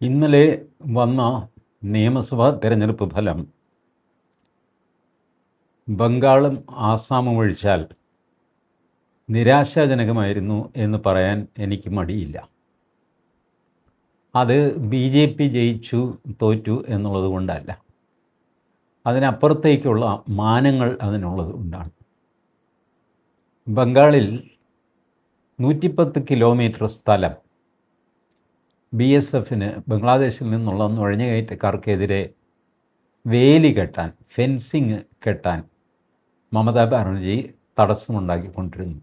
ഇന്നലെ വന്ന നിയമസഭാ തെരഞ്ഞെടുപ്പ് ഫലം ബംഗാളും ആസാമും ഒഴിച്ചാൽ നിരാശാജനകമായിരുന്നു എന്ന് പറയാൻ എനിക്ക് മടിയില്ല. അത് BJP ജയിച്ചു തോറ്റു എന്നുള്ളത് കൊണ്ടല്ല, അതിനപ്പുറത്തേക്കുള്ള മാനങ്ങൾ അതിനുള്ളത് കൊണ്ടാണ്. ബംഗാളിൽ 110 കിലോമീറ്റർ സ്ഥലം BSFന് ബംഗ്ലാദേശിൽ നിന്നുള്ള നുഴഞ്ഞുകയറ്റക്കാർക്കെതിരെ വേലി കെട്ടാൻ, ഫെൻസിങ് കെട്ടാൻ മമതാ ബാനർജി തടസ്സമുണ്ടാക്കിക്കൊണ്ടിരുന്നു.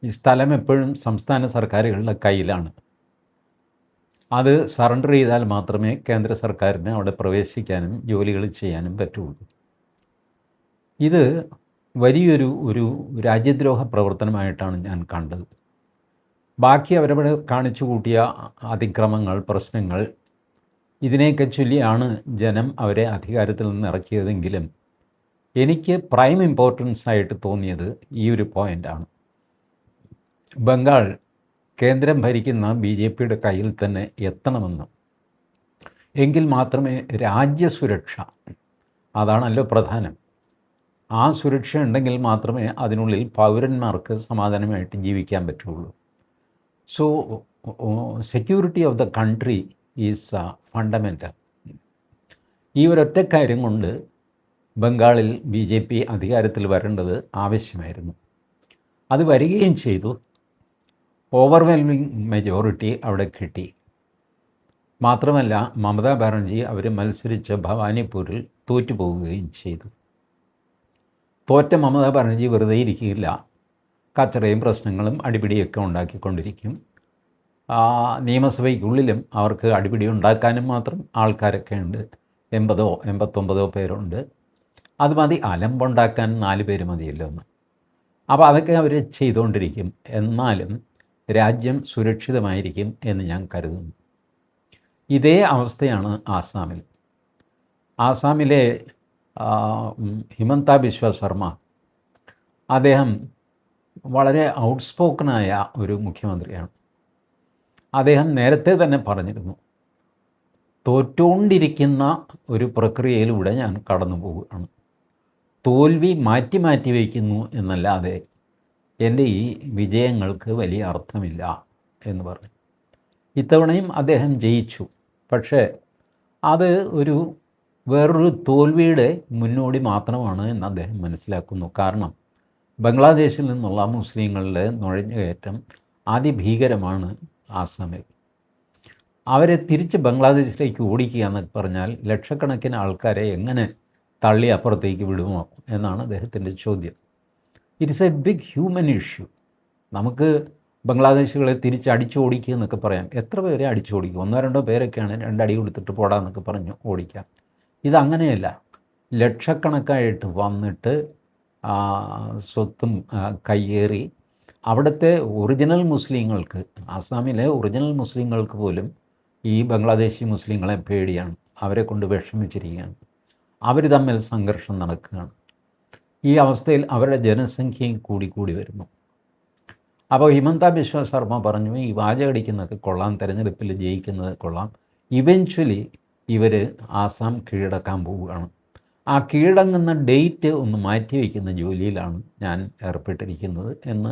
ഈ സ്ഥലം എപ്പോഴും സംസ്ഥാന സർക്കാരുകളുടെ കയ്യിലാണ്. അത് സറണ്ടർ ചെയ്താൽ മാത്രമേ കേന്ദ്ര സർക്കാരിന് അവിടെ പ്രവേശിക്കാനും ജോലികൾ ചെയ്യാനും പറ്റുള്ളൂ. ഇത് വലിയൊരു രാജ്യദ്രോഹ പ്രവർത്തനമായിട്ടാണ് ഞാൻ കണ്ടത്. ബാക്കി അവരവിടെ കാണിച്ചു കൂട്ടിയ അതിക്രമങ്ങൾ, പ്രശ്നങ്ങൾ, ഇതിനെയൊക്കെ ചൊല്ലിയാണ് ജനം അവരെ അധികാരത്തിൽ നിന്ന് ഇറക്കിയതെങ്കിലും എനിക്ക് പ്രൈം ഇമ്പോർട്ടൻസ് ആയിട്ട് തോന്നിയത് ഈ ഒരു പോയിൻ്റാണ്. ബംഗാൾ കേന്ദ്രം ഭരിക്കുന്ന BJPയുടെ കയ്യിൽ തന്നെ എത്തണമെന്ന്, എങ്കിൽ മാത്രമേ രാജ്യസുരക്ഷ, അതാണല്ലോ പ്രധാനം, ആ സുരക്ഷ ഉണ്ടെങ്കിൽ മാത്രമേ അതിനുള്ളിൽ പൗരന്മാർക്ക് സമാധാനമായിട്ട് ജീവിക്കാൻ പറ്റുള്ളൂ. So security of the country is fundamental. ഈ ഒരൊറ്റ കാര്യം കൊണ്ട് ബംഗാളിൽ BJP അധികാരത്തിൽ വരേണ്ടത് ആവശ്യമായിരുന്നു. അത് വരികയും ചെയ്തു. ഓവർവെൽമിങ് മെജോറിറ്റി അവിടെ കിട്ടി. മാത്രമല്ല, മമതാ ബാനർജി അവർ മത്സരിച്ച ഭവാനിപ്പൂരിൽ തോറ്റുപോവുകയും ചെയ്തു. തോറ്റ മമതാ ബാനർജി വെറുതെ ഇരിക്കില്ല, കച്ചറയും പ്രശ്നങ്ങളും അടിപിടിയൊക്കെ ഉണ്ടാക്കിക്കൊണ്ടിരിക്കും. നിയമസഭയ്ക്കുള്ളിലും അവർക്ക് അടിപിടി ഉണ്ടാക്കാനും മാത്രം ആൾക്കാരൊക്കെ ഉണ്ട്. 80-89 പേരുണ്ട്. അത് മതി, അലമ്പുണ്ടാക്കാൻ 4 പേര് മതിയല്ലോ എന്ന്. അപ്പോൾ അതൊക്കെ അവർ ചെയ്തുകൊണ്ടിരിക്കും. എന്നാലും രാജ്യം സുരക്ഷിതമായിരിക്കും എന്ന് ഞാൻ കരുതുന്നു. ഇതേ അവസ്ഥയാണ് ആസാമിൽ. ആസാമിലെ ഹിമന്ത ബിശ്വ ശർമ്മ, അദ്ദേഹം വളരെ ഔട്ട്സ്പോക്കനായ ഒരു മുഖ്യമന്ത്രിയാണ്. അദ്ദേഹം നേരത്തെ തന്നെ പറഞ്ഞിരുന്നു, തോറ്റുകൊണ്ടിരിക്കുന്ന ഒരു പ്രക്രിയയിലൂടെ ഞാൻ കടന്നു പോവുകയാണ്, തോൽവി മാറ്റി വയ്ക്കുന്നു എന്നല്ലാതെ എൻ്റെ ഈ വിജയങ്ങൾക്ക് വലിയ അർത്ഥമില്ല എന്ന് പറഞ്ഞു. ഇത്തവണയും അദ്ദേഹം ജയിച്ചു. പക്ഷേ അത് വേറൊരു തോൽവിയുടെ മുന്നോടി മാത്രമാണ് എന്ന് അദ്ദേഹം മനസ്സിലാക്കുന്നു. കാരണം ബംഗ്ലാദേശിൽ നിന്നുള്ള മുസ്ലിങ്ങളുടെ നുഴഞ്ഞുകയറ്റം അതിഭീകരമാണ് ആസാമിൽ. അവരെ തിരിച്ച് ബംഗ്ലാദേശിലേക്ക് ഓടിക്കുക എന്നൊക്കെ പറഞ്ഞാൽ ലക്ഷക്കണക്കിന് ആൾക്കാരെ എങ്ങനെ തള്ളി അപ്പുറത്തേക്ക് വിടുമോ എന്നാണ് അദ്ദേഹത്തിൻ്റെ ചോദ്യം. It's a big human issue. നമുക്ക് ബംഗ്ലാദേശികളെ തിരിച്ച് അടിച്ചോടിക്കുക എന്നൊക്കെ പറയാം. എത്ര പേരെ അടിച്ചോടിക്കും? 1-2 പേരൊക്കെയാണ് 2 അടി കൊടുത്തിട്ട് പോടാന്നൊക്കെ പറഞ്ഞ് ഓടിക്കാം. ഇതങ്ങനെയല്ല. ലക്ഷക്കണക്കായിട്ട് വന്നിട്ട് സ്വത്തും കയ്യേറി അവിടുത്തെ ഒറിജിനൽ മുസ്ലിങ്ങൾക്ക്, ആസാമിലെ ഒറിജിനൽ മുസ്ലിങ്ങൾക്ക് പോലും ഈ ബംഗ്ലാദേശി മുസ്ലിങ്ങളെ പേടിയാണ്. അവരെ കൊണ്ട് വിഷമിച്ചിരിക്കുകയാണ്. അവർ തമ്മിൽ സംഘർഷം നടക്കുകയാണ്. ഈ അവസ്ഥയിൽ അവരുടെ ജനസംഖ്യയും കൂടി വരുന്നു. അപ്പോൾ ഹിമന്ത ബിശ്വ ശർമ്മ പറഞ്ഞു, ഈ വാചകടിക്കുന്നതൊക്കെ കൊള്ളാം, തെരഞ്ഞെടുപ്പിൽ ജയിക്കുന്നത് കൊള്ളാം, ഇവൻച്വലി ഇവർ ആസാം കീഴടക്കാൻ പോവുകയാണ്. ആ കീഴടങ്ങുന്ന ഡേറ്റ് ഒന്ന് മാറ്റിവെക്കുന്ന ജോലിയിലാണ് ഞാൻ ഏർപ്പെട്ടിരിക്കുന്നത് എന്ന്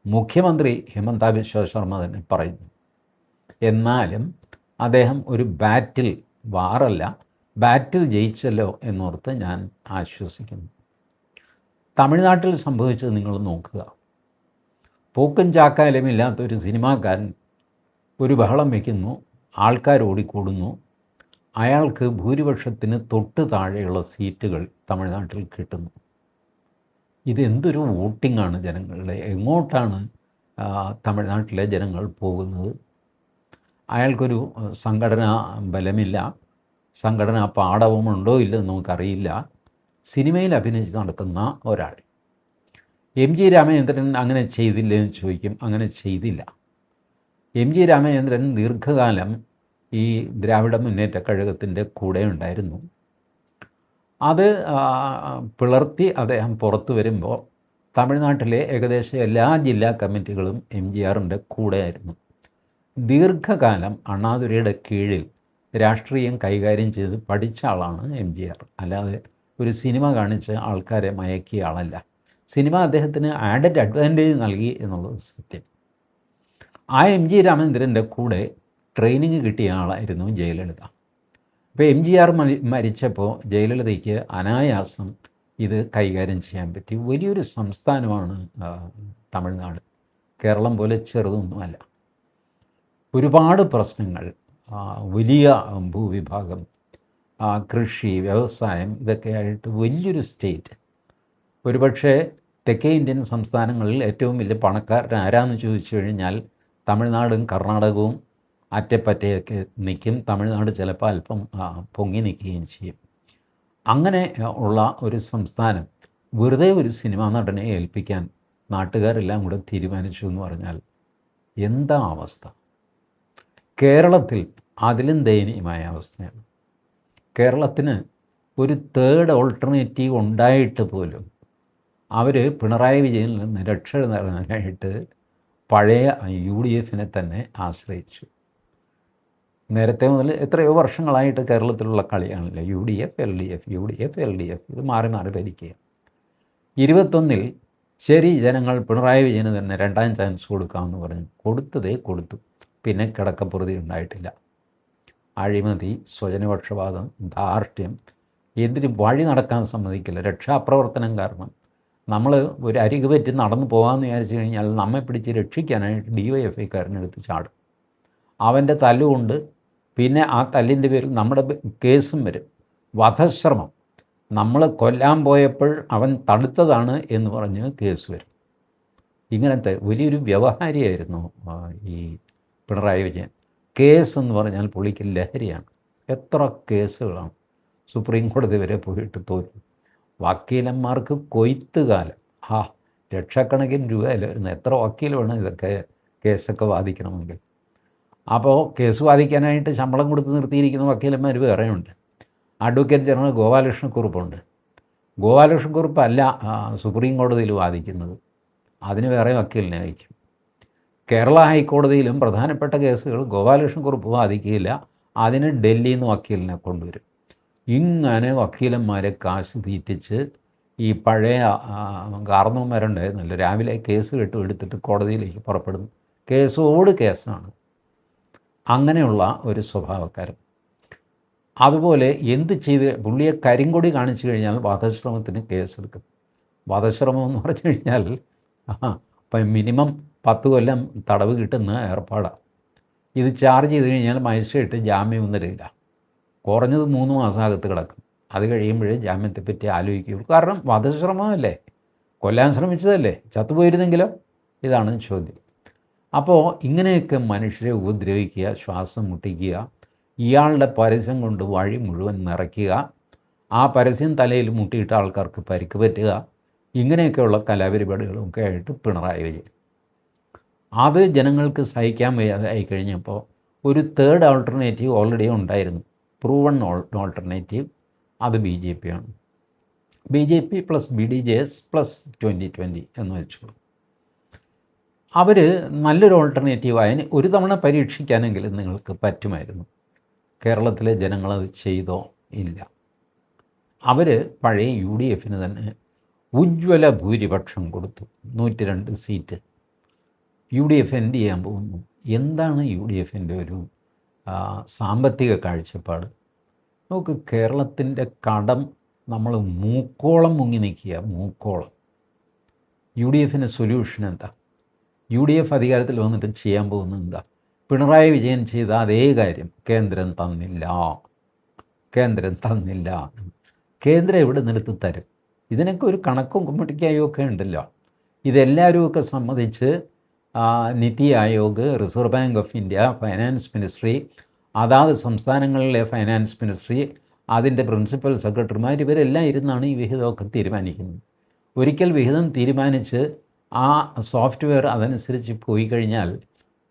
മുഖ്യമന്ത്രി ഹിമന്ത ബിശ്വ ശർമ്മ തന്നെ പറയുന്നു. എന്നാലും അദ്ദേഹം ഒരു ബാറ്റിൽ ജയിച്ചല്ലോ എന്നോർത്ത് ഞാൻ ആശ്വസിക്കുന്നു. തമിഴ്നാട്ടിൽ സംഭവിച്ചത് നിങ്ങൾ നോക്കുക. പോക്കും ചാക്കാലുമില്ലാത്തൊരു സിനിമാക്കാരൻ ഒരു ബഹളം വയ്ക്കുന്നു, ആൾക്കാർ ഓടിക്കൂടുന്നു, അയാൾക്ക് ഭൂരിപക്ഷത്തിന് തൊട്ട് താഴെയുള്ള സീറ്റുകൾ തമിഴ്നാട്ടിൽ കിട്ടുന്നു. ഇതെന്തൊരു വോട്ടിങ്ങാണ് ജനങ്ങളുടെ! എങ്ങോട്ടാണ് തമിഴ്നാട്ടിലെ ജനങ്ങൾ പോകുന്നത്? അയാൾക്കൊരു സംഘടനാ ബലമില്ല, സംഘടനാ പാഠവുമുണ്ടോ ഇല്ലെന്ന് നമുക്കറിയില്ല. സിനിമയിൽ അഭിനയിച്ച് നടക്കുന്ന ഒരാൾ. MG രാമചന്ദ്രൻ അങ്ങനെ ചെയ്തില്ലെന്ന് ചോദിക്കും. അങ്ങനെ ചെയ്തില്ല. MG രാമചന്ദ്രൻ ദീർഘകാലം ഈ ദ്രാവിഡ മുന്നേറ്റ കഴകത്തിൻ്റെ കൂടെ ഉണ്ടായിരുന്നു. അത് പിളർത്തി അദ്ദേഹം പുറത്തു വരുമ്പോൾ തമിഴ്നാട്ടിലെ ഏകദേശം എല്ലാ ജില്ലാ കമ്മിറ്റികളും MGRൻ്റെ കൂടെയായിരുന്നു. ദീർഘകാലം അണ്ണാദുരൈയുടെ കീഴിൽ രാഷ്ട്രീയം കൈകാര്യം ചെയ്ത് പഠിച്ച ആളാണ് MGR. അല്ലാതെ ഒരു സിനിമ കാണിച്ച് ആൾക്കാരെ മയക്കിയ ആളല്ല. സിനിമ അദ്ദേഹത്തിന് ആഡഡ് അഡ്വാൻറ്റേജ് നൽകി എന്നുള്ളത് സത്യം. ആ MG രാമചന്ദ്രൻ്റെ കൂടെ ട്രെയിനിങ് കിട്ടിയ ആളായിരുന്നു ജയലളിത. അപ്പോൾ MGR മരിച്ചപ്പോൾ ജയലളിതയ്ക്ക് അനായാസം ഇത് കൈകാര്യം ചെയ്യാൻ പറ്റി. വലിയൊരു സംസ്ഥാനമാണ് തമിഴ്നാട്. കേരളം പോലെ ചെറുതൊന്നുമല്ല. ഒരുപാട് പ്രശ്നങ്ങൾ, വലിയ ഭൂവിഭാഗം, കൃഷി, വ്യവസായം, ഇതൊക്കെയായിട്ട് വലിയൊരു സ്റ്റേറ്റ്. ഒരുപക്ഷെ തെക്കേ ഇന്ത്യൻ സംസ്ഥാനങ്ങളിൽ ഏറ്റവും വലിയ പണക്കാരൻ ആരാന്ന് ചോദിച്ചു കഴിഞ്ഞാൽ തമിഴ്നാടും കർണാടകവും അറ്റപ്പറ്റയൊക്കെ നിൽക്കും. തമിഴ്നാട് ചിലപ്പോൾ അല്പം പൊങ്ങി നിൽക്കുകയും ചെയ്യും. അങ്ങനെ ഉള്ള ഒരു സംസ്ഥാനം വെറുതെ ഒരു സിനിമാ നടനെ ഏൽപ്പിക്കാൻ നാട്ടുകാരെല്ലാം കൂടെ തീരുമാനിച്ചു എന്ന് പറഞ്ഞാൽ എന്താ അവസ്ഥ? കേരളത്തിൽ അതിലും ദയനീയമായ അവസ്ഥയാണ്. കേരളത്തിന് ഒരു തേർഡ് ഓൾട്ടർനേറ്റീവ് ഉണ്ടായിട്ട് പോലും അവർ പിണറായി വിജയനിൽ നിന്ന് രക്ഷ നേടാനായിട്ട് പഴയ UDF തന്നെ ആശ്രയിച്ചു. നേരത്തെ മുതൽ എത്രയോ വർഷങ്ങളായിട്ട് കേരളത്തിലുള്ള കളിയാണല്ലോ UDF LDF ഇത് മാറി മാറി ഭരിക്കുക. 21 ശരി, ജനങ്ങൾ പിണറായി വിജയന് തന്നെ രണ്ടാം ചാൻസ് കൊടുക്കാമെന്ന് പറഞ്ഞു. കൊടുത്തതേ കൊടുത്തു. പിന്നെ കിടക്കപ്പുറതി ഉണ്ടായിട്ടില്ല. അഴിമതി, സ്വജനപക്ഷപാതം, ധാർഷ്ട്യം, എന്തിന് വഴി നടക്കാൻ സമ്മതിക്കില്ല. രക്ഷാപ്രവർത്തനം കാരണം നമ്മൾ ഒരു അരികു പറ്റി നടന്നു പോകാമെന്ന് വിചാരിച്ചു കഴിഞ്ഞാൽ നമ്മെ പിടിച്ച് രക്ഷിക്കാനായിട്ട് DYFIക്കാരനെടുത്ത് ചാടും. അവൻ്റെ തല്ലുകൊണ്ട് പിന്നെ ആ തല്ലിൻ്റെ പേരിൽ നമ്മുടെ കേസും വരും. വധശ്രമം, നമ്മൾ കൊല്ലാൻ പോയപ്പോൾ അവൻ തടുത്തതാണ് എന്ന് പറഞ്ഞ് കേസ് വരും. ഇങ്ങനത്തെ വലിയൊരു വ്യവഹാരിയായിരുന്നു ഈ പിണറായി വിജയൻ. കേസ് എന്ന് പറഞ്ഞാൽ പുള്ളിക്ക് ലഹരിയാണ്. എത്ര കേസുകളാണ് സുപ്രീം കോടതി വരെ പോയിട്ട് തോറ്റു. വക്കീലന്മാർക്ക് കൊയ്ത്തുകാലം. ലക്ഷക്കണക്കിന് രൂപയിലായിരുന്നു. എത്ര വക്കീൽ വേണം ഇതൊക്കെ കേസൊക്കെ വാദിക്കണമെങ്കിൽ. അപ്പോൾ കേസ് വാദിക്കാനായിട്ട് ശമ്പളം കൊടുത്ത് നിർത്തിയിരിക്കുന്ന വക്കീലന്മാർ വേറെയുണ്ട്. അഡ്വക്കേറ്റ് ജനറൽ ഗോപാലകൃഷ്ണക്കുറുപ്പുണ്ട്. ഗോപാലകൃഷ്ണക്കുറുപ്പല്ല സുപ്രീം കോടതിയിൽ വാദിക്കുന്നത്, അതിന് വേറെ വക്കീലിനെ വയ്ക്കും. കേരള ഹൈക്കോടതിയിലും പ്രധാനപ്പെട്ട കേസുകൾ ഗോപാലകൃഷ്ണക്കുറുപ്പ് വാദിക്കുകയില്ല, അതിന് ഡൽഹിയിൽ നിന്ന് വക്കീലിനെ കൊണ്ടുവരും. ഇങ്ങനെ വക്കീലന്മാരെ കാശ് തീറ്റിച്ച് ഈ പഴയ കാർന്നവന്മാരുണ്ടായിരുന്നല്ലോ, രാവിലെ കേസ് എടുത്തിട്ട് കോടതിയിലേക്ക് പുറപ്പെടുന്നു. കേസോട് കേസാണ്. അങ്ങനെയുള്ള ഒരു സ്വഭാവക്കാരൻ. അതുപോലെ എന്ത് ചെയ്ത് പുള്ളിയെ കരിങ്കൊടി കാണിച്ചു കഴിഞ്ഞാൽ വധശ്രമത്തിന് കേസെടുക്കും. വധശ്രമം എന്ന് പറഞ്ഞു കഴിഞ്ഞാൽ മിനിമം 10 കൊല്ലം തടവ് കിട്ടുന്ന ഏർപ്പാടാണ്. ഇത് ചാർജ് ചെയ്ത് കഴിഞ്ഞാൽ മജിസ്ട്രേറ്റ് ജാമ്യം തരില്ല. കുറഞ്ഞത് 3 മാസം അകത്ത് കിടക്കും. അത് കഴിയുമ്പോഴേ ജാമ്യത്തെപ്പറ്റി ആലോചിക്കുകയുള്ളൂ. കാരണം വധശ്രമമല്ലേ, കൊല്ലാൻ ശ്രമിച്ചതല്ലേ, ചത്തുപോയിരുന്നെങ്കിലോ? ഇതാണ് ചോദ്യം. അപ്പോൾ ഇങ്ങനെയൊക്കെ മനുഷ്യരെ ഉപദ്രവിക്കുക, ശ്വാസം മുട്ടിക്കുക, ഇയാളുടെ പരസ്യം കൊണ്ട് വഴി മുഴുവൻ നിറയ്ക്കുക, ആ പരസ്യം തലയിൽ മുട്ടിയിട്ട ആൾക്കാർക്ക് പരിക്ക് പറ്റുക, ഇങ്ങനെയൊക്കെയുള്ള കലാപരിപാടികളൊക്കെ ആയിട്ട് പിണറായി വിജയൻ. അത് ജനങ്ങൾക്ക് സഹിക്കാൻ വയ്യാതെ ആയിക്കഴിഞ്ഞപ്പോൾ ഒരു തേർഡ് ഓൾട്ടർനേറ്റീവ് ഓൾറെഡി ഉണ്ടായിരുന്നു. പ്രൂവൺ ഓൾട്ടർനേറ്റീവ്, അത് BJP ആണ്. BJP പ്ലസ് BDJS പ്ലസ് 2020 എന്ന് വെച്ചു. അവർ നല്ലൊരു ഓൾട്ടർനേറ്റീവായതിന് ഒരു തവണ പരീക്ഷിക്കാനെങ്കിലും നിങ്ങൾക്ക് പറ്റുമായിരുന്നു. കേരളത്തിലെ ജനങ്ങളത് ചെയ്തോ? ഇല്ല. അവർ പഴയ UDF തന്നെ ഉജ്ജ്വല ഭൂരിപക്ഷം കൊടുത്തു. 102 സീറ്റ്. UDF എന്ത് ചെയ്യാൻ പോകുന്നു? എന്താണ് UDFൻ്റെ ഒരു സാമ്പത്തിക കാഴ്ചപ്പാട്? നമുക്ക് കേരളത്തിൻ്റെ കടം നമ്മൾ മൂക്കോളം മുങ്ങി നിൽക്കുക, മൂക്കോളം. UDFൻ്റെ സൊല്യൂഷൻ എന്താ? UDF അധികാരത്തിൽ വന്നിട്ട് ചെയ്യാൻ പോകുന്നത് എന്താ? പിണറായി വിജയൻ ചെയ്ത അതേ കാര്യം. കേന്ദ്രം തന്നില്ല. കേന്ദ്രം എവിടെ നിന്നെടുത്ത് തരും? ഇതിനൊക്കെ ഒരു കണക്കും കമ്മിറ്റിക്കായും ഒക്കെ ഉണ്ടല്ലോ. ഇതെല്ലാവരുമൊക്കെ സംബന്ധിച്ച് NITI Aayog, reserve bank of India, finance ministry, അതാത് സംസ്ഥാനങ്ങളിലെ ഫൈനാൻസ് മിനിസ്ട്രി, അതിൻ്റെ പ്രിൻസിപ്പൽ സെക്രട്ടറിമാർ, ഇവരെല്ലാം ഇരുന്നാണ് ഈ വിഹിതമൊക്കെ തീരുമാനിക്കുന്നത്. ഒരിക്കൽ വിഹിതം തീരുമാനിച്ച് ആ സോഫ്റ്റ്വെയർ അതനുസരിച്ച് പോയി കഴിഞ്ഞാൽ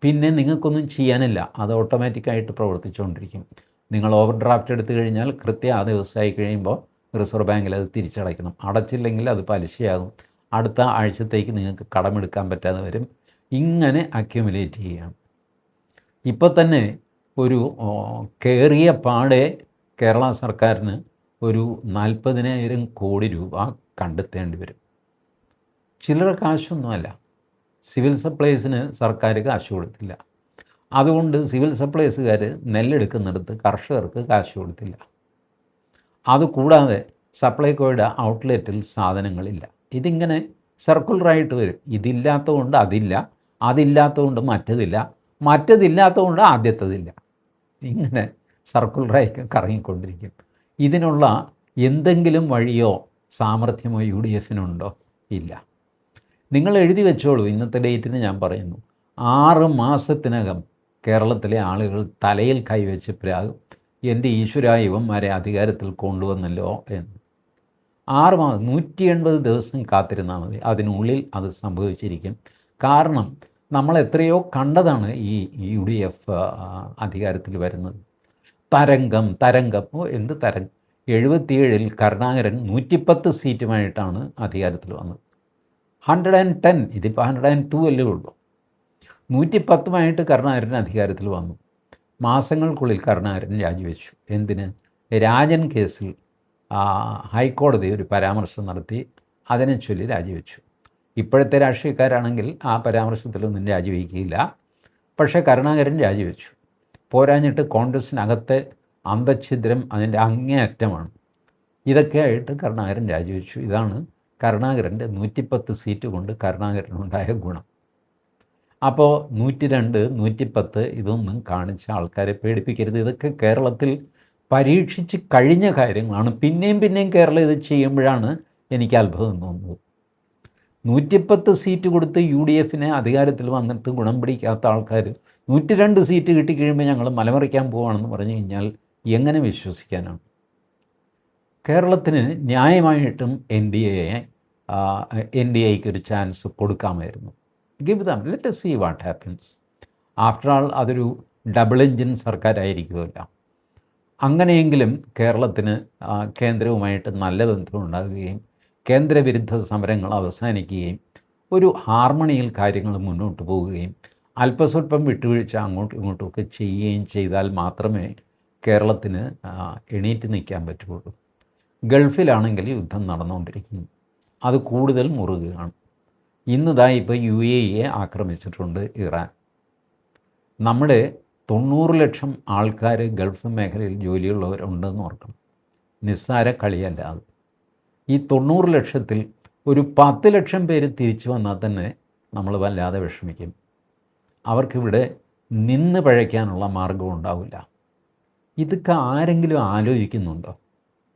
പിന്നെ നിങ്ങൾക്കൊന്നും ചെയ്യാനില്ല. അത് ഓട്ടോമാറ്റിക്കായിട്ട് പ്രവർത്തിച്ചുകൊണ്ടിരിക്കും. നിങ്ങൾ ഓവർ ഡ്രാഫ്റ്റ് എടുത്തു കഴിഞ്ഞാൽ കൃത്യം ആ ദിവസമായി കഴിയുമ്പോൾ റിസർവ് ബാങ്കിൽ അത് തിരിച്ചടയ്ക്കണം. അടച്ചില്ലെങ്കിൽ അത് പലിശയാകും. അടുത്ത ആഴ്ചത്തേക്ക് നിങ്ങൾക്ക് കടമെടുക്കാൻ പറ്റാതെ വരും. ഇങ്ങനെ അക്യുമുലേറ്റ് ചെയ്യുകയാണ്. ഇപ്പോൾ തന്നെ ഒരു കയറിയ പാടെ കേരള സർക്കാരിന് ഒരു 40,000 കോടി രൂപ കണ്ടെത്തേണ്ടി വരും. ചില്ലറ കാശൊന്നുമല്ല. സിവിൽ സപ്ലൈസിന് സർക്കാർ കാശ് കൊടുത്തില്ല. അതുകൊണ്ട് സിവിൽ സപ്ലൈസുകാർ നെല്ലെടുക്കുന്നിടത്ത് കർഷകർക്ക് കാശ് കൊടുത്തില്ല. അതുകൂടാതെ സപ്ലൈകോയുടെ ഔട്ട്ലെറ്റിൽ സാധനങ്ങളില്ല. ഇതിങ്ങനെ സർക്കുലറായിട്ട് വരും. ഇതില്ലാത്തതുകൊണ്ട് അതില്ല, അതില്ലാത്തതുകൊണ്ട് മറ്റതില്ല, മറ്റതില്ലാത്തതുകൊണ്ട് ആദ്യത്തതില്ല. ഇങ്ങനെ സർക്കുലറായി കറങ്ങിക്കൊണ്ടിരിക്കും. ഇതിനുള്ള എന്തെങ്കിലും വഴിയോ സാമർഥ്യമോ UDF-നുണ്ടോ? ഇല്ല. നിങ്ങൾ എഴുതി വെച്ചോളൂ. ഇന്നത്തെ ഡേറ്റിന് ഞാൻ പറയുന്നു, 6 മാസത്തിനകം കേരളത്തിലെ ആളുകൾ തലയിൽ കൈവച്ച് പ്രാകും, എൻ്റെ ഈശ്വര ഇവന്മാരെ അധികാരത്തിൽ കൊണ്ടുവന്നല്ലോ എന്ന്. 6 മാസം 180 ദിവസം കാത്തിരുന്നാൽ മതി. അതിനുള്ളിൽ അത് സംഭവിച്ചിരിക്കും. കാരണം നമ്മൾ എത്രയോ കണ്ടതാണ് ഈ UDF അധികാരത്തിൽ വരുന്നത്. തരംഗം എന്ത് തരംഗം. 77-ൽ കരുണാകരൻ 110 സീറ്റുമായിട്ടാണ് അധികാരത്തിൽ വന്നത്. 110, ഇതിപ്പോൾ 102 അല്ലേ ഉള്ളൂ. 110 കരുണാകരൻ അധികാരത്തിൽ വന്നു. മാസങ്ങൾക്കുള്ളിൽ കരുണാകരൻ രാജിവെച്ചു. എന്തിന്? രാജൻ കേസിൽ ഹൈക്കോടതി ഒരു പരാമർശം നടത്തി, അതിനെ ചൊല്ലി രാജിവെച്ചു. ഇപ്പോഴത്തെ രാഷ്ട്രീയക്കാരാണെങ്കിൽ ആ പരാമർശത്തിലൊന്നും രാജിവെക്കുകയില്ല. പക്ഷേ കരുണാകരൻ രാജിവെച്ചു. പോരാഞ്ഞിട്ട് കോൺഗ്രസിനകത്തെ അന്തഛിദ്രം അതിൻ്റെ അങ്ങേയറ്റമാണ്. ഇതൊക്കെയായിട്ട് കരുണാകരൻ രാജിവെച്ചു. ഇതാണ് കരുണാകരൻ്റെ 110 സീറ്റ് കൊണ്ട് കരുണാകരനുണ്ടായ ഗുണം. അപ്പോൾ 102, 110 ഇതൊന്നും കാണിച്ച ആൾക്കാരെ പേടിപ്പിക്കരുത്. ഇതൊക്കെ കേരളത്തിൽ പരീക്ഷിച്ച് കഴിഞ്ഞ കാര്യങ്ങളാണ്. പിന്നെയും കേരളം ഇത് ചെയ്യുമ്പോഴാണ് എനിക്ക് അത്ഭുതം തോന്നുന്നത്. 110 സീറ്റ് കൊടുത്ത് UDF-നെ അധികാരത്തിൽ വന്നിട്ട് ഗുണം പിടിക്കാത്ത ആൾക്കാർ 102 സീറ്റ് കിട്ടിക്കഴിയുമ്പോൾ ഞങ്ങൾ മലമറിക്കാൻ പോവുകയാണെന്ന് പറഞ്ഞു കഴിഞ്ഞാൽ എങ്ങനെ വിശ്വസിക്കാനാണ്? കേരളത്തിന് ന്യായമായിട്ടും NDAക്ക് ഒരു ചാൻസ് കൊടുക്കാമായിരുന്നു. Give them, let us see what happens. After all അതൊരു ഡബിൾ എൻജിൻ സർക്കാരായിരിക്കുമല്ലോ. അങ്ങനെയെങ്കിലും കേരളത്തിന് കേന്ദ്രവുമായിട്ട് നല്ല ബന്ധമുണ്ടാകുകയും കേന്ദ്രവിരുദ്ധ സമരങ്ങൾ അവസാനിക്കുകയും ഒരു ഹാർമണിയിൽ കാര്യങ്ങൾ മുന്നോട്ട് പോവുകയും അല്പസ്വല്പം വിട്ടുവീഴ്ച അങ്ങോട്ടും ഇങ്ങോട്ടുമൊക്കെ ചെയ്യുകയും ചെയ്താൽ മാത്രമേ കേരളത്തിന് എണീറ്റ് നിൽക്കാൻ പറ്റുള്ളൂ. ഗൾഫിലാണെങ്കിൽ യുദ്ധം നടന്നുകൊണ്ടിരിക്കുന്നു, അത് കൂടുതൽ മുറുകുകയാണ്. ഇന്നിതാ ഇപ്പോൾ UAE ആക്രമിച്ചിട്ടുണ്ട് ഇറാൻ. നമ്മുടെ 90 ലക്ഷം ആൾക്കാർ ഗൾഫ് മേഖലയിൽ ജോലിയുള്ളവരുണ്ടെന്ന് ഓർക്കണം. നിസ്സാര കളിയല്ല അത്. ഈ 90 ലക്ഷത്തിൽ ഒരു 10 ലക്ഷം പേര് തിരിച്ചു വന്നാൽ തന്നെ നമ്മൾ വല്ലാതെ വിഷമിക്കും. അവർക്കിവിടെ നിന്ന് പഴയ്ക്കാനുള്ള മാർഗം ഉണ്ടാവില്ല. ഇതൊക്കെ ആരെങ്കിലും ആലോചിക്കുന്നുണ്ടോ?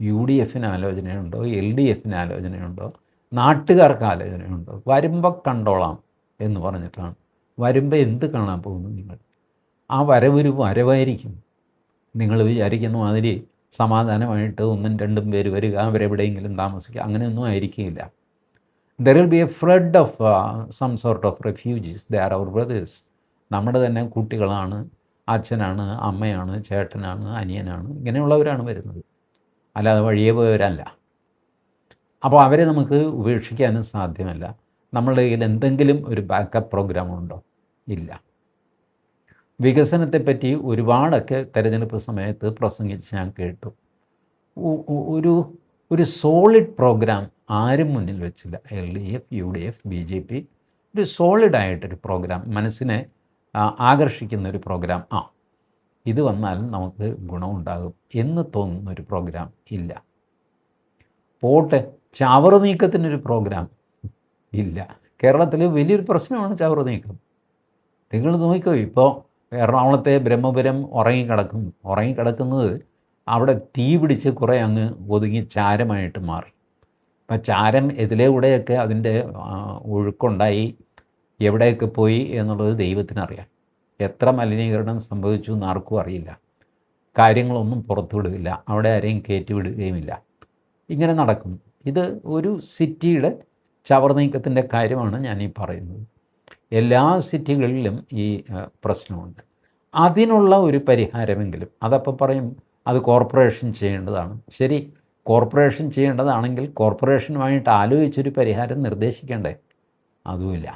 UDF-ന് ആലോചനയുണ്ടോ? LDF-ന് ആലോചനയുണ്ടോ? നാട്ടുകാർക്ക് ആലോചനയുണ്ടോ? വരുമ്പോൾ കണ്ടോളാം എന്ന് പറഞ്ഞിട്ടാണ്. വരുമ്പോൾ എന്ത് കാണാൻ പോകുന്നു നിങ്ങൾ? ആ വരവൊരു വരവായിരിക്കും. നിങ്ങൾ വിചാരിക്കുന്ന മാതിരി സമാധാനമായിട്ട് 1, 2 പേര് വരിക, അവരെവിടെയെങ്കിലും താമസിക്കുക, അങ്ങനെയൊന്നും ആയിരിക്കില്ല. There will be a flood of some sort of refugees. They are അവർ ബ്രദേഴ്സ്. നമ്മുടെ തന്നെ കുട്ടികളാണ്, അച്ഛനാണ്, അമ്മയാണ്, ചേട്ടനാണ്, അനിയനാണ്, ഇങ്ങനെയുള്ളവരാണ് വരുന്നത്, അല്ലാതെ വഴിയേ പോയവരല്ല. അപ്പോൾ അവരെ നമുക്ക് ഉപേക്ഷിക്കാനും സാധ്യമല്ല. നമ്മളുടെ കയ്യിൽ എന്തെങ്കിലും ഒരു ബാക്കപ്പ് പ്രോഗ്രാം ഉണ്ടോ? ഇല്ല. വികസനത്തെപ്പറ്റി ഒരുപാടൊക്കെ തെരഞ്ഞെടുപ്പ് സമയത്ത് പ്രസംഗിച്ച് ഞാൻ കേട്ടു. ഒരു സോളിഡ് പ്രോഗ്രാം ആരും മുന്നിൽ വെച്ചില്ല. LDF, UDF, BJP ഒരു സോളിഡായിട്ടൊരു പ്രോഗ്രാം, മനസ്സിനെ ആകർഷിക്കുന്നൊരു പ്രോഗ്രാം, ഇത് വന്നാൽ നമുക്ക് ഗുണമുണ്ടാകും എന്ന് തോന്നുന്നൊരു പ്രോഗ്രാം ഇല്ല. പോട്ടെ, ചവറ് നീക്കത്തിനൊരു പ്രോഗ്രാം ഇല്ല. കേരളത്തിൽ വലിയൊരു പ്രശ്നമാണ് ചവറ് നീക്കം. നിങ്ങൾ നോക്കിക്കോ, ഇപ്പോൾ എറണാകുളത്തെ ബ്രഹ്മപുരം ഉറങ്ങിക്കിടക്കുന്നത് അവിടെ തീ പിടിച്ച് കുറേ അങ്ങ് ഒതുങ്ങി ചാരമായിട്ട് മാറി. അപ്പം ചാരം ഇതിലൂടെയൊക്കെ അതിൻ്റെ ഒഴുക്കുണ്ടായി എവിടെയൊക്കെ പോയി എന്നുള്ളത് ദൈവത്തിനറിയാം. എത്ര മലിനീകരണം സംഭവിച്ചു എന്ന് ആർക്കും അറിയില്ല. കാര്യങ്ങളൊന്നും പുറത്തുവിടുകയില്ല, അവിടെ ആരെയും കയറ്റിവിടുകയുമില്ല. ഇങ്ങനെ നടക്കും. ഇത് ഒരു സിറ്റിയുടെ ചവർ നീക്കത്തിൻ്റെ കാര്യമാണ് ഞാനീ പറയുന്നത്. എല്ലാ സിറ്റികളിലും ഈ പ്രശ്നമുണ്ട്. അതിനുള്ള ഒരു പരിഹാരമെങ്കിലും, അതപ്പോൾ പറയും അത് കോർപ്പറേഷൻ ചെയ്യേണ്ടതാണ്. ശരി, കോർപ്പറേഷൻ ചെയ്യേണ്ടതാണെങ്കിൽ കോർപ്പറേഷനുമായിട്ട് ആലോചിച്ചൊരു പരിഹാരം നിർദ്ദേശിക്കേണ്ടേ? അതുമില്ല.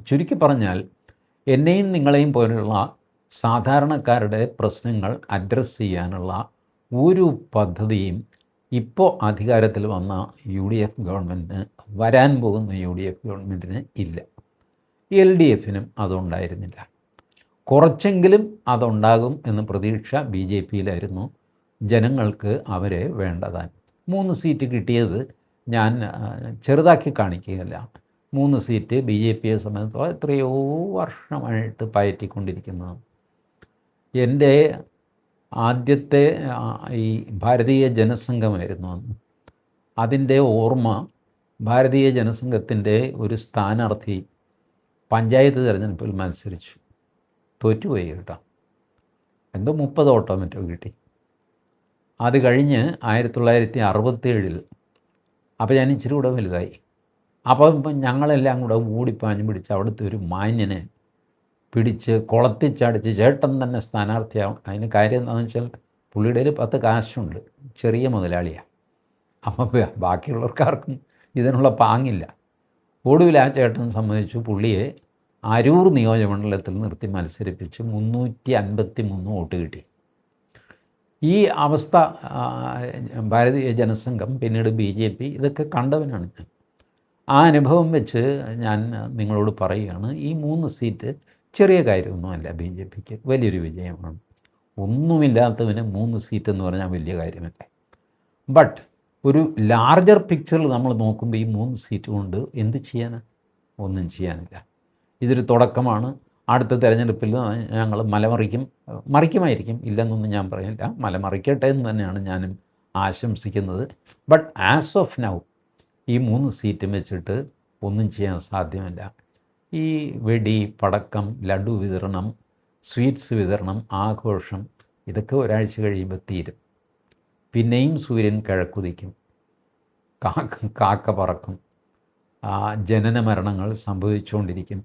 ചുരുക്കി പറഞ്ഞാൽ എന്നെയും നിങ്ങളെയും പോലുള്ള സാധാരണക്കാരുടെ പ്രശ്നങ്ങൾ അഡ്രസ്സ് ചെയ്യാനുള്ള ഒരു പദ്ധതിയും ഇപ്പോൾ അധികാരത്തിൽ വന്ന യു ഡി എഫ് ഗവൺമെൻറ്റിന്, വരാൻ പോകുന്ന യു ഡി എഫ് ഗവൺമെൻറ്റിന് ഇല്ല. എൽ ഡി എഫിനും അതുണ്ടായിരുന്നില്ല. കുറച്ചെങ്കിലും അതുണ്ടാകും എന്ന പ്രതീക്ഷ ബി ജെ പിയിലായിരുന്നു. ജനങ്ങൾക്ക് അവരെ വേണ്ടതാൻ. 3 സീറ്റ് കിട്ടിയത് ഞാൻ ചെറുതാക്കി കാണിക്കുകയല്ല. 3 സീറ്റ് ബി ജെ പിയെ സംബന്ധിച്ചിടത്തോളം എത്രയോ വർഷമായിട്ട് പയറ്റിക്കൊണ്ടിരിക്കുന്നതാണ്. എൻ്റെ ആദ്യത്തെ ഈ ഭാരതീയ ജനസംഘമായിരുന്നു അന്ന്. അതിൻ്റെ ഓർമ്മ, ഭാരതീയ ജനസംഘത്തിൻ്റെ ഒരു സ്ഥാനാർത്ഥി പഞ്ചായത്ത് തിരഞ്ഞെടുപ്പിൽ മത്സരിച്ചു, തോറ്റുപോയി കേട്ടോ. എന്തോ 30 വോട്ടോ മറ്റോ കിട്ടി. അത് കഴിഞ്ഞ് 1967 അപ്പോൾ ഞാൻ ഇച്ചിരി കൂടെ വലുതായി. അപ്പം ഞങ്ങളെല്ലാം കൂടെ ഓടിപ്പാഞ്ഞ് പിടിച്ച് അവിടുത്തെ ഒരു മാന്യനെ പിടിച്ച് കുളത്തിച്ചടിച്ച് ചേട്ടൻ തന്നെ സ്ഥാനാർത്ഥിയാവും. അതിന് കാര്യം എന്താണെന്ന് വെച്ചാൽ പുള്ളിയുടെ ഒരു 10 കാശുണ്ട്, ചെറിയ മുതലാളിയാണ്. അപ്പം ബാക്കിയുള്ളവർക്കാർക്കും ഇതിനുള്ള പാങ്ങില്ല. ഒടുവിൽ ആ ചേട്ടൻ സമ്മതിച്ചു. പുള്ളിയെ അരൂർ നിയോജകമണ്ഡലത്തിൽ നിർത്തി മത്സരിപ്പിച്ച് 353 വോട്ട് കിട്ടി. ഈ അവസ്ഥ ഭാരതീയ ജനസംഘം, പിന്നീട് ബി ജെ പി, ഇതൊക്കെ കണ്ടവനാണ് ഞാൻ. ആ അനുഭവം വെച്ച് ഞാൻ നിങ്ങളോട് പറയുകയാണ്, ഈ 3 സീറ്റ് ചെറിയ കാര്യമൊന്നുമല്ല. ബി ജെ പിക്ക് വലിയൊരു വിജയമാണ്. ഒന്നുമില്ലാത്തവന് 3 സീറ്റ് എന്ന് പറഞ്ഞാൽ വലിയ കാര്യമല്ല. ബട്ട് ഒരു ലാർജർ പിക്ചറിൽ നമ്മൾ നോക്കുമ്പോൾ ഈ 3 സീറ്റ് കൊണ്ട് എന്ത് ചെയ്യാനാണ്? ഒന്നും ചെയ്യാനില്ല. ഇതൊരു തുടക്കമാണ്. അടുത്ത തെരഞ്ഞെടുപ്പിൽ ഞങ്ങൾ മറിക്കുമായിരിക്കും, ഇല്ലെന്നൊന്നും ഞാൻ പറയില്ല. മറിക്കട്ടെ എന്ന് തന്നെയാണ് ഞാനും ആശംസിക്കുന്നത്. ബട്ട് ആസ് ഓഫ് നൗ ഈ 3 സീറ്റും വെച്ചിട്ട് ഒന്നും ചെയ്യാൻ സാധ്യമല്ല. ഈ വെടി, പടക്കം, ലഡു വിതരണം, സ്വീറ്റ്സ് വിതരണം, ആഘോഷം, ഇതൊക്കെ ഒരാഴ്ച കഴിയുമ്പോൾ തീരും. പിന്നെയും സൂര്യൻ കിഴക്കുതിക്കും, കാക്ക പറക്കും, ജനന മരണങ്ങൾ സംഭവിച്ചുകൊണ്ടിരിക്കും.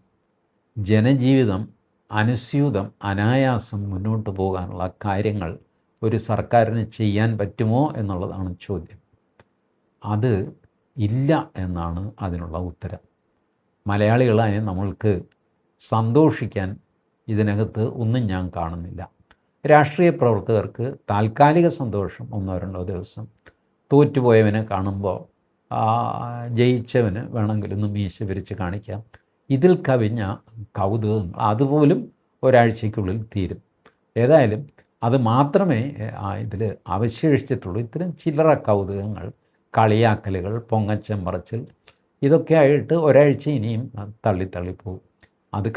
ജനജീവിതം അനുസ്യൂതം, അനായാസം മുന്നോട്ട് പോകാനുള്ള കാര്യങ്ങൾ ഒരു സർക്കാരിന് ചെയ്യാൻ പറ്റുമോ എന്നുള്ളതാണ് ചോദ്യം. അത് ഇല്ല എന്നാണ് അതിനുള്ള ഉത്തരം. മലയാളികളായ നമ്മൾക്ക് സന്തോഷിക്കാൻ ഇതിനകത്ത് ഒന്നും ഞാൻ കാണുന്നില്ല. രാഷ്ട്രീയ പ്രവർത്തകർക്ക് താൽക്കാലിക സന്തോഷം 1-2 ദിവസം, തോറ്റുപോയവനെ കാണുമ്പോൾ ജയിച്ചവന് വേണമെങ്കിലൊന്ന് മീശ വിരിച്ച് കാണിക്കാം. ഇതിൽ കവിഞ്ഞ കൗതുകങ്ങൾ അതുപോലും ഒരാഴ്ചയ്ക്കുള്ളിൽ തീരും. ഏതായാലും അത് മാത്രമേ ഇതിൽ അവശേഷിച്ചിട്ടുള്ളൂ. ഇത്തരം ചില്ലറ കൗതുകങ്ങൾ, കളിയാക്കലുകൾ, പൊങ്ങച്ചം പറച്ചിൽ, ഇതൊക്കെ ആയിട്ട് ഒരാഴ്ച ഇനിയും തള്ളിപ്പോകും. അത്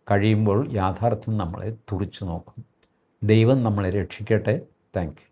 കഴിയുമ്പോൾ യാഥാർത്ഥ്യം നമ്മളെ തുറിച്ചു നോക്കും. ദൈവം നമ്മളെ രക്ഷിക്കട്ടെ. Thank you.